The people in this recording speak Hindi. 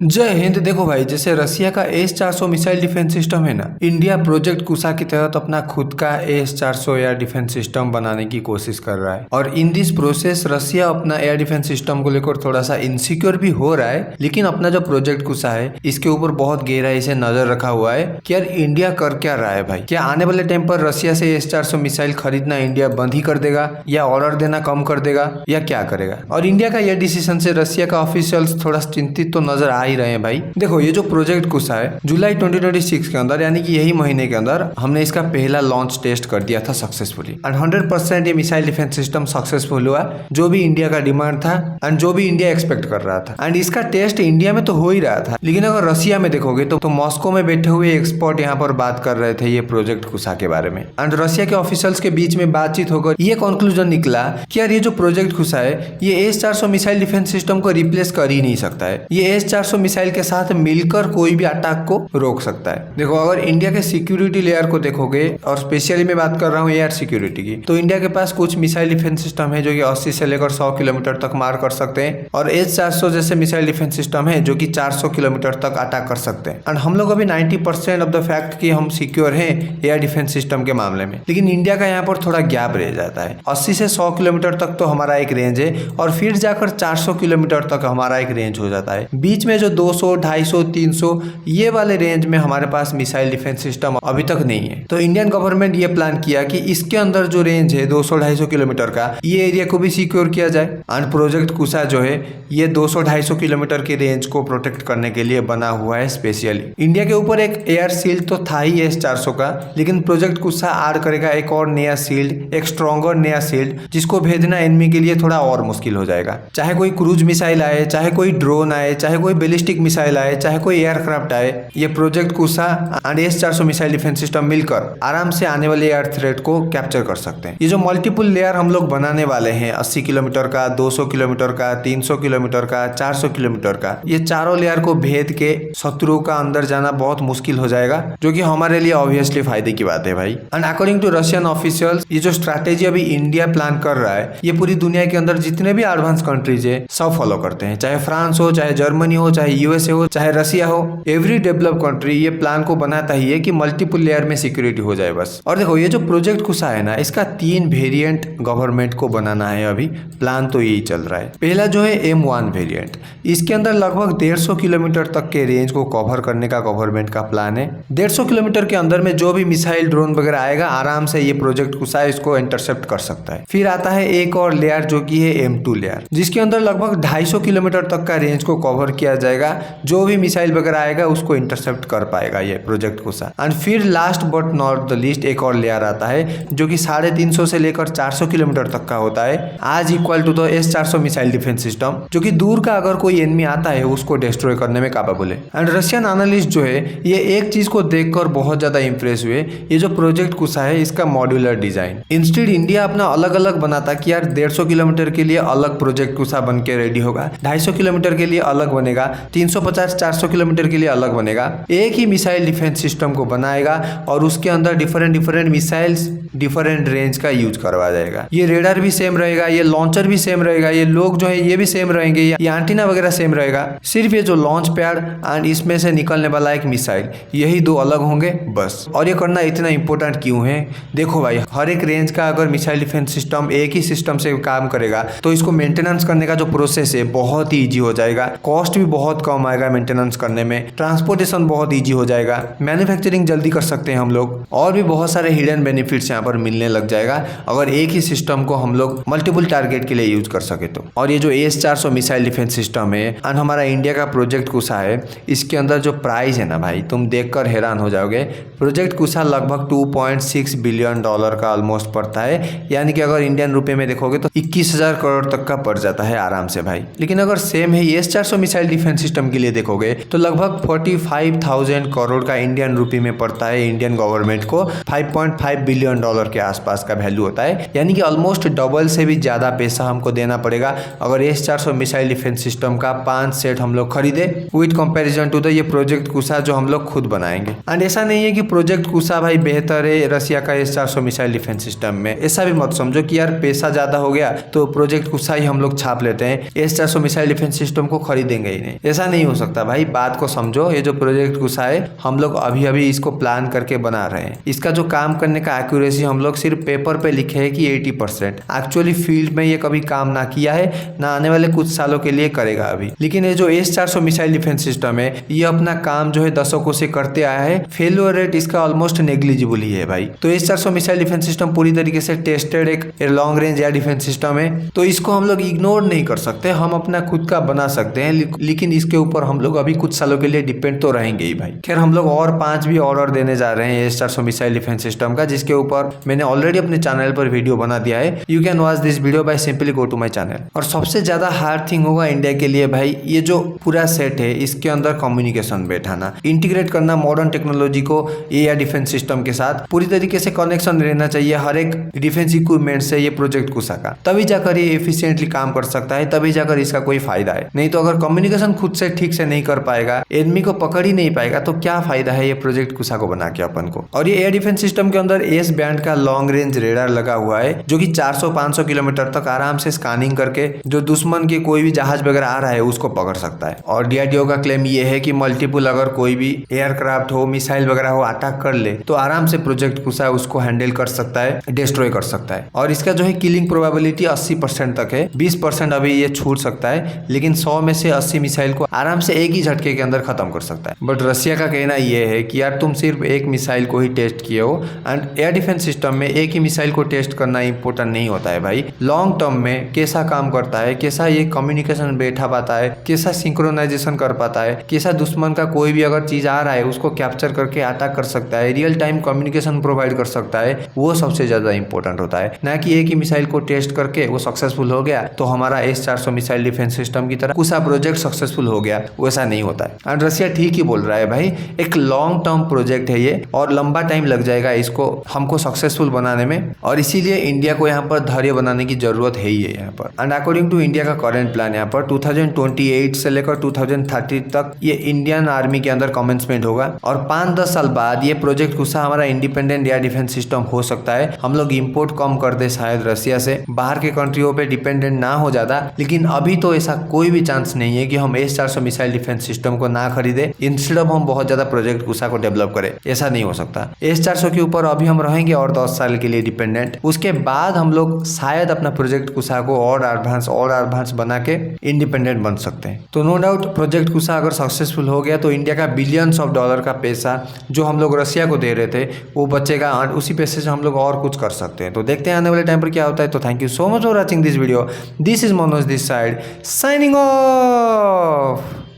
जय हिंद। देखो भाई, जैसे रसिया का S-400 मिसाइल डिफेंस सिस्टम है ना, इंडिया प्रोजेक्ट कुसा के तहत अपना खुद का S-400 एयर डिफेंस सिस्टम बनाने की कोशिश कर रहा है। और इन दिस प्रोसेस रसिया अपना एयर डिफेंस सिस्टम को लेकर थोड़ा सा इनसिक्योर भी हो रहा है, लेकिन अपना जो प्रोजेक्ट कुसा है इसके ऊपर बहुत गहराई से नजर रखा हुआ है कि यार इंडिया कर क्या रहा है भाई। क्या आने वाले टाइम पर रसिया से S-400 मिसाइल खरीदना इंडिया बंद ही कर देगा, या ऑर्डर देना कम कर देगा, या क्या करेगा। और इंडिया का यह डिसीजन से रसिया का ऑफिशियल्स थोड़ा चिंतित तो नजर आ ही रहे हैं भाई। देखो, ये जो प्रोजेक्ट कुसा है जुलाई 2026 के अंदर, यानी कि यही महीने के अंदर हमने इसका पहला लॉन्च टेस्ट कर दिया था सक्सेसफुली। एंड 100% ये मिसाइल डिफेंस सिस्टम सक्सेसफुल हुआ, जो भी इंडिया का डिमांड था एंड जो भी इंडिया एक्सपेक्ट कर रहा था। एंड इसका टेस्ट इंडिया में तो हो ही रहा था, लेकिन अगर रसिया में देखोगे तो मॉस्को में बैठे हुए एक्सपर्ट यहाँ पर बात कर रहे थे ये प्रोजेक्ट कुसा के बारे में। एंड रसिया के ऑफिशियल्स के बीच में बातचीत होकर ये कंक्लूजन निकला कि यार ये जो प्रोजेक्ट कुसा है ये S-400 मिसाइल डिफेंस सिस्टम को रिप्लेस कर ही नहीं सकता है। ये S-400 मिसाइल के साथ मिलकर कोई भी अटैक को रोक सकता है। देखो, अगर इंडिया के सिक्योरिटी लेयर को देखोगे, और स्पेशली मैं बात कर रहा हूँ एयर सिक्योरिटी की, तो इंडिया के पास कुछ मिसाइल डिफेंस सिस्टम है जो कि 80 से लेकर 100 किलोमीटर तक मार कर सकते हैं, और S-400 जैसे मिसाइल डिफेंस सिस्टम है जो कि 400 किलोमीटर तक अटैक कर सकते हैं। एंड हम लोग अभी 90% ऑफ द फैक्ट कि हम सिक्योर हैं एयर डिफेंस सिस्टम के मामले में, लेकिन इंडिया का यहाँ पर थोड़ा गैप रह जाता है। 80 से 100 किलोमीटर तक तो हमारा एक रेंज है, और फिर जाकर 400 किलोमीटर तक हमारा एक रेंज हो जाता है। बीच में जो 200, 250, 300 ये वाले रेंज में हमारे पास मिसाइल डिफेंस सिस्टम अभी तक नहीं है। तो इंडियन गवर्नमेंट ये प्लान किया कि इसके अंदर जो रेंज है 200-250 किलोमीटर का, ये एरिया को भी सिक्योर किया जाए। एंड प्रोजेक्ट कुसा जो है ये 200-250 किलोमीटर की रेंज को प्रोटेक्ट करने के लिए बना हुआ है स्पेशली। इंडिया के ऊपर एक एयर शील्ड तो था ही S-400 का, लेकिन प्रोजेक्ट कुसा ऐड करेगा एक और नया शील्ड, एक स्ट्रॉन्गर नया शील्ड, जिसको भेजना एनिमी के लिए थोड़ा और मुश्किल हो जाएगा। चाहे कोई क्रूज मिसाइल आए, चाहे कोई ड्रोन आए, चाहे कोई बैलिस्टिक मिसाइल आए, चाहे कोई एयरक्राफ्ट आए, ये प्रोजेक्ट कुसा and S-400 missile defence system मिलकर आराम से आने वाले एयर थ्रेट को कैप्चर कर सकते हैं। ये जो मल्टीपल लेयर हम लोग बनाने वाले हैं, 80 किलोमीटर का, 200 किलोमीटर का, 300 किलोमीटर का, 400 किलोमीटर का, ये चारों लेयर को भेद के शत्रु का अंदर जाना बहुत मुश्किल हो जाएगा, जो कि हमारे लिए ऑब्वियसली फायदे की बात है भाई। And according to Russian officials, ये जो स्ट्रैटेजी अभी इंडिया प्लान कर रहा है, ये पूरी दुनिया के अंदर जितने भी एडवांस कंट्रीज है सब फॉलो करते हैं। चाहे फ्रांस हो, चाहे जर्मनी हो, चाहे USA हो, चाहे रसिया हो, एवरी डेवलप कंट्री ये प्लान को बनाता ही है कि मल्टीपल लेयर में सिक्योरिटी हो जाए बस। और देखो, ये जो प्रोजेक्ट कुसा है ना, इसका 3 वेरिएंट गवर्नमेंट को बनाना है। अभी प्लान तो यही चल रहा है। पहला जो है M1 वेरिएंट, इसके अंदर लगभग 150 किलोमीटर तक के रेंज को कवर करने का गवर्नमेंट का प्लान है। 150 किलोमीटर के अंदर में जो भी मिसाइल, ड्रोन वगैरह आएगा, आराम से ये प्रोजेक्ट कुसा इसको इंटरसेप्ट कर सकता है। फिर आता है एक और लेयर जो कि है M2 लेयर, जिसके अंदर लगभग 250 किलोमीटर तक का रेंज को कवर किया जाएगा। जो भी मिसाइल वगैरह आएगा उसको इंटरसेप्ट कर पाएगा ये प्रोजेक्ट कुसा। एंड फिर last but not the least एक और लेयर आता है जो कि 350 से लेकर 400 किलोमीटर तक का होता है, आज equal to the S-400 missile defence system, जो कि दूर का अगर कोई एनिमी आता है उसको डिस्ट्रॉय करने में काबिल है। एंड रशियन एनालिस्ट जो है ये एक चीज को देखकर बहुत ज्यादा इंप्रेस हुए, ये जो प्रोजेक्ट कुसा है इसका मॉड्यूलर डिजाइन। इंस्टेड इंडिया अपना अलग अलग बनाता कि यार 150 किलोमीटर के लिए अलग प्रोजेक्ट कुसा बन के रेडी होगा, 250 किलोमीटर के लिए अलग बनेगा, 350-400 किलोमीटर के लिए अलग बनेगा, एक ही मिसाइल डिफेंस सिस्टम को बनाएगा और उसके अंदर डिफरेंट मिसाइल्स डिफरेंट रेंज का यूज करवा जाएगा। ये रेडार भी सेम रहेगा, ये लॉन्चर भी सेम रहेगा, ये लोग जो है ये भी सेम रहेंगे, ये एंटीना वगैरह सेम रहेगा। सिर्फ ये जो लॉन्च पैड एंड इसमें से निकलने वाला एक मिसाइल, यही 2 अलग होंगे बस। और ये करना इतना इंपॉर्टेंट क्यों है? देखो भाई, हर एक रेंज का अगर मिसाइल डिफेंस सिस्टम एक ही सिस्टम से काम करेगा तो इसको मेंटेनेंस करने का जो प्रोसेस है बहुत ही ईजी हो जाएगा, कॉस्ट भी बहुत कम आएगा मेंटेनेंस करने में, ट्रांसपोर्टेशन बहुत ईजी हो जाएगा, मैन्युफैक्चरिंग जल्दी कर सकते हैं हम लोग, और भी बहुत सारे हिडन बेनिफिट्स यहाँ पर मिलने लग जाएगा अगर एक ही सिस्टम को हम लोग मल्टीपल टारगेट के लिए यूज कर सके तो। और ये जो S-400 मिसाइल डिफेंस सिस्टम है एंड हमारा इंडिया का प्रोजेक्ट कुसा है, इसके अंदर जो प्राइस है ना भाई, तुम देखकर हैरान हो जाओगे। प्रोजेक्ट कुसा लगभग $2.6 बिलियन का ऑलमोस्ट पड़ता है, यानी कि अगर इंडियन रुपए में देखोगे तो 21,000 करोड़ तक का पड़ जाता है आराम से भाई। लेकिन अगर सेम है S-400 मिसाइल डिफेंस सिस्टम के लिए देखोगे तो लगभग 45,000 करोड़ का इंडियन रुपए में पड़ता है इंडियन गवर्नमेंट को। $5.5 बिलियन के आसपास का वैल्यू होता है, यानी कि ऑलमोस्ट डबल से भी ज्यादा पैसा हमको देना पड़ेगा अगर S-400 मिसाइल डिफेंस सिस्टम का 5 सेट हम लोग खरीदे विद कंपैरिजन टू द ये प्रोजेक्ट कुसा जो हम लोग खुद बनाएंगे। एंड ऐसा नहीं है कि प्रोजेक्ट कुसा भाई बेहतर है रसिया का S-400 मिसाइल डिफेंस सिस्टम में, ऐसा भी मत समझो कि यार पैसा ज्यादा हो गया तो प्रोजेक्ट कुसा ही हम लोग छाप लेते हैं, S-400 मिसाइल डिफेंस सिस्टम को खरीदेंगे ही नहीं। ऐसा नहीं हो सकता भाई, बात को समझो। ये जो प्रोजेक्ट कुशा है हम लोग अभी अभी इसको प्लान करके बना रहे हैं। इसका जो काम करने का एक्यूरेसी हम लोग सिर्फ पेपर पे लिखे है कि 80%। एक्चुअली फील्ड में ये कभी काम ना किया है, ना आने वाले कुछ सालों के लिए करेगा अभी। लेकिन ये जो S-400 मिसाइल डिफेंस सिस्टम है ये अपना काम जो है दशकों से करते आया है। फेलियर रेट इसका ऑलमोस्ट नेग्लिजिबल ही है भाई। तो S-400 मिसाइल डिफेंस सिस्टम पूरी तरीके से टेस्टेड एक long range air defence system है, तो इसको हम लोग इग्नोर नहीं कर सकते। हम अपना खुद का बना सकते हैं, लेकिन इसके ऊपर हम लोग अभी कुछ सालों के लिए डिपेंड तो रहेंगे ही भाई। खैर हम लोग और 5 भी ऑर्डर देने जा रहे हैं S-400 मिसाइल डिफेंस सिस्टम का, जिसके ऊपर मैंने ऑलरेडी अपने चैनल पर वीडियो बना दिया है। You can watch this video by simply go to my channel. और सबसे ज्यादा हार्ड थिंग होगा इंडिया के लिए भाई, ये जो पूरा सेट है इसके अंदर कम्युनिकेशन बैठाना, इंटीग्रेट करना मॉडर्न टेक्नोलॉजी को एयर डिफेंस सिस्टम के साथ। पूरी तरीके से कनेक्शन रहना चाहिए हर एक डिफेंस इक्विपमेंट से ये प्रोजेक्ट कुशा का, तभी जाकर ये एफिशिएंटली काम कर सकता है, तभी जाकर इसका कोई फायदा है। नहीं तो अगर कम्युनिकेशन खुद से ठीक से नहीं कर पाएगा, एनिमी को पकड़ ही नहीं पाएगा, तो क्या फायदा है ये प्रोजेक्ट कुशा को बना के अपन को। और ये एयर डिफेंस सिस्टम के अंदर एस बैंड का लॉन्ग रेंज रेडार लगा हुआ है, जो कि 400-500 किलोमीटर तक आराम से स्कैनिंग करके जो दुश्मन के कोई भी जहाज वगैरह आ रहा है उसको पकड़ सकता है। और DRDO का क्लेम ये है कि मल्टीपल अगर कोई भी एयरक्राफ्ट हो, मिसाइल वगैरह हो अटैक कर ले तो आराम से प्रोजेक्ट कुशा उसको हैंडल कर सकता है, डिस्ट्रॉय कर सकता है। और इसका जो है किलिंग प्रोबेबिलिटी 80% तक है, 20% अभी ये छूट सकता है, लेकिन 100 में से 80 मिसाइल को आराम से एक ही झटके के अंदर खत्म कर सकता है। बट रशिया का कहना ये है कि यार तुम सिर्फ एक मिसाइल को ही टेस्ट किए हो, एंड एयर डिफेंस सिस्टम में एक ही मिसाइल को टेस्ट करना इंपॉर्टेंट नहीं होता है भाई। लॉन्ग टर्म में कैसा काम करता है, कैसा ये कम्युनिकेशन बैठा पाता है, कैसा सिंक्रोनाइजेशन कर पाता है, कैसा दुश्मन का कोई भी अगर चीज आ रहा है उसको कैप्चर करके अटैक कर सकता है, रियल टाइम कम्युनिकेशन प्रोवाइड कर सकता है, वो सबसे ज्यादा इंपॉर्टेंट होता है। ना कि एक ही मिसाइल को टेस्ट करके वो सक्सेसफुल हो गया तो हमारा S-400 मिसाइल डिफेंस सिस्टम की तरह कुशा प्रोजेक्ट सक्सेसफुल हो गया, वैसा नहीं होता है। एंड रशिया ठीक ही बोल रहा है भाई, एक लॉन्ग टर्म प्रोजेक्ट है ये और लंबा टाइम लग जाएगा इसको हमको सक्सेसफुल बनाने में, और इसीलिए इंडिया को यहाँ पर धैर्य बनाने की जरूरत है ही है यहाँ पर। एंड अकॉर्डिंग टू इंडिया का करंट प्लान यहाँ पर 2028 से लेकर 2030 तक ये इंडियन आर्मी के अंदर कमेंसमेंट होगा, और 5-10 साल बाद ये प्रोजेक्ट कुशा हमारा इंडिपेंडेंट एयर डिफेंस सिस्टम हो सकता है। हम लोग इंपोर्ट कम कर दे शायद रशिया से, बाहर के कंट्रियों पे डिपेंडेंट ना हो ज्यादा, लेकिन अभी तो ऐसा कोई भी चांस नहीं है कि हम S-400 मिसाइल डिफेंस सिस्टम को ना खरीदे, इंस्टेड ऑफ हम बहुत ज्यादा प्रोजेक्ट कुशा को डेवलप करें। ऐसा नहीं हो सकता। S-400 के ऊपर अभी हम रहेंगे और 10 साल के लिए डिपेंडेंट, उसके बाद हम लोग शायद अपना प्रोजेक्ट कुशा को और एडवांस बना के इंडिपेंडेंट बन सकते हैं। तो नो डाउट प्रोजेक्ट कुशा अगर सक्सेसफुल हो गया तो इंडिया का बिलियंस ऑफ डॉलर का पैसा जो हम लोग रशिया को दे रहे थे वो बचेगा, और उसी पैसे से हम लोग और कुछ कर सकते हैं। तो देखते हैं आने वाले टाइम पर क्या होता है। तो thank you so much for watching this video. This is Manoj this side signing off.